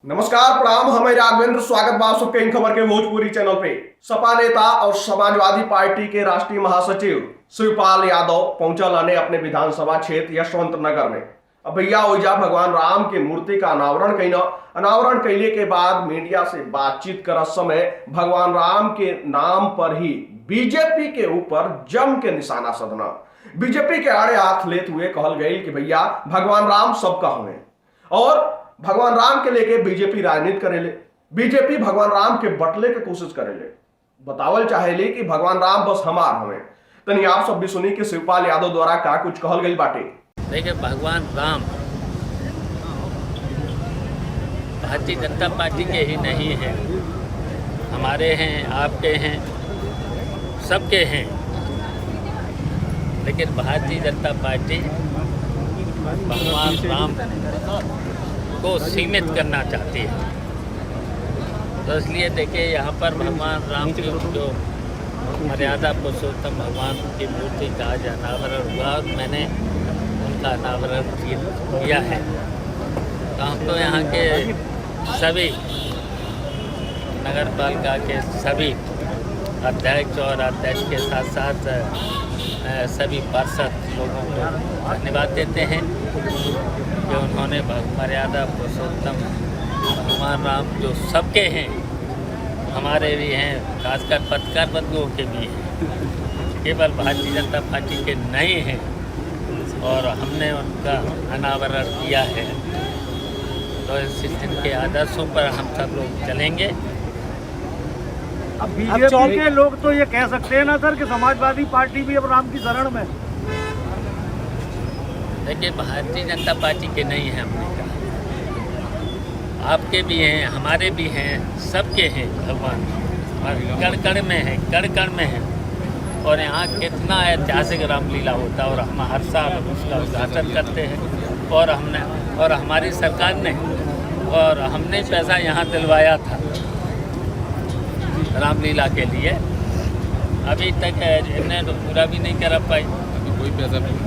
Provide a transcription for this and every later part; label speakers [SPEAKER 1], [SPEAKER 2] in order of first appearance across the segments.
[SPEAKER 1] नमस्कार प्रणाम, हमें राघवेंद्र स्वागत बा सबके इन खबर के भोजपुरी चैनल पे। सपा नेता और समाजवादी पार्टी के राष्ट्रीय महासचिव शिवपाल यादव पहुंचल आने अपने विधानसभा क्षेत्र यशवंत नगर में। अब भैया ओइजा भगवान राम के मूर्ति का अनावरण कैले के बाद मीडिया से बातचीत करत समय भगवान राम के नाम पर ही बीजेपी के ऊपर जम के निशाना साधना, बीजेपी के आड़े हाथ लेते हुए कहल गई कि भैया भगवान राम सबका हुए और भगवान राम के लेके बीजेपी राजनीति करेले, बीजेपी भगवान राम के बटले के कोशिश करेले, बतावल चाहेले कि भगवान राम बस हमार हमें। तनी आप सब भी सुनी कि शिवपाल यादव द्वारा का कुछ कहल गई बाटे।
[SPEAKER 2] देखिए, भगवान राम भारतीय जनता पार्टी के ही नहीं हैं, हमारे हैं, आपके हैं, सबके हैं। लेकिन भारतीय जनता पार्टी भगवान राम को सीमित करना चाहती है। तो इसलिए देखिए, यहाँ पर भगवान राम की जो मर्यादा पुरुषोत्तम भगवान की मूर्ति का आज अनावरण हुआ और मैंने उनका अनावरण किया है। तो हम तो यहाँ के सभी नगर पालिका के सभी अध्यक्ष और अध्यक्ष के साथ साथ सभी पार्षद लोगों को धन्यवाद देते हैं कि उन्होंने मर्यादा पुरुषोत्तम भगवान राम जो सबके हैं, हमारे भी हैं, खासकर पत्रकार बंधुओं के भी हैं, केवल भारतीय जनता पार्टी के नहीं हैं, और हमने उनका अनावरण किया है। तो इनके आदर्शों पर हम सब लोग चलेंगे।
[SPEAKER 3] अब बीजेपी के लोग तो ये कह सकते हैं ना सर कि समाजवादी पार्टी भी अब राम की शरण में।
[SPEAKER 2] देखिए, भारतीय जनता पार्टी के नहीं हैं, हमने कहा, आपके भी हैं, हमारे भी हैं, सबके हैं भगवान, कण कण में है, कण कण में है। और यहाँ कितना ऐतिहासिक रामलीला होता है और हम हर साल उसका उद्घाटन करते हैं। और हमारी सरकार ने और हमने पैसा यहाँ दिलवाया था रामलीला के लिए। अभी तक इन्हें तो पूरा भी नहीं करा पाई, कोई पैसा नहीं।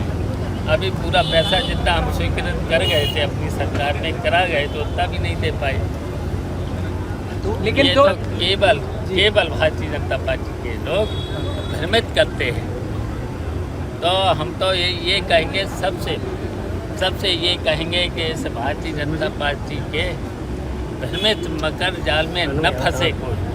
[SPEAKER 2] अभी पूरा पैसा जितना हम स्वीकृत कर गए थे, अपनी सरकार में करा गए, तो उतना भी नहीं दे पाए। लेकिन तो केवल भारतीय जनता पार्टी के लोग भ्रमित करते हैं। तो हम तो ये कहेंगे, सबसे ये कहेंगे कि इस भारतीय जनता पार्टी के भ्रमित मकर जाल में न फंसे कोई।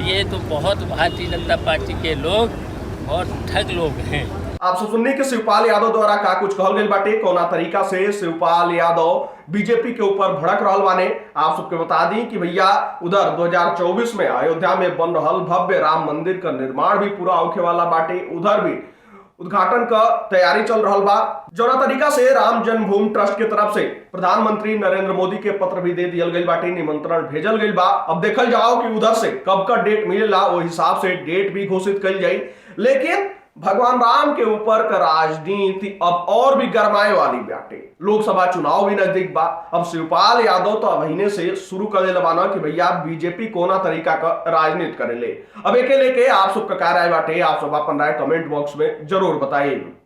[SPEAKER 2] ये तो बहुत भारतीय जनता पार्टी के लोग और ठग लोग हैं।
[SPEAKER 1] आप सब सुनने के शिवपाल यादव द्वारा का कुछ कहल गई बाटे, कोना तरीका से शिवपाल यादव बीजेपी के ऊपर भड़क रहल बाने। आप सबके बता दी कि भैया उधर 2024 में अयोध्या में बन रहल भव्य राम मंदिर का निर्माण भी पूरा होखे वाला बाटे, उधर भी उद्घाटन का तैयारी चल रहा बा। जौना तरीका से राम जन्मभूमि ट्रस्ट की तरफ से प्रधानमंत्री नरेंद्र मोदी के पत्र भी दे दियल गई बाटे, निमंत्रण भेजल गई बा। अब देखल जाओ कि उधर से कब का डेट मिलेला, वो हिसाब से डेट भी घोषित कल जाई। लेकिन भगवान राम के ऊपर का राजनीति अब और भी गरमाए वाली बाटे, लोकसभा चुनाव भी नजदीक बा। अब शिवपाल यादव तो महीने से शुरू कर देले बाना कि भैया बीजेपी कोना तरीका का राजनीति करेले। अब एके लेके आप सबका क्या राय बाटे, आप सब अपन राय कमेंट बॉक्स में जरूर बताइए।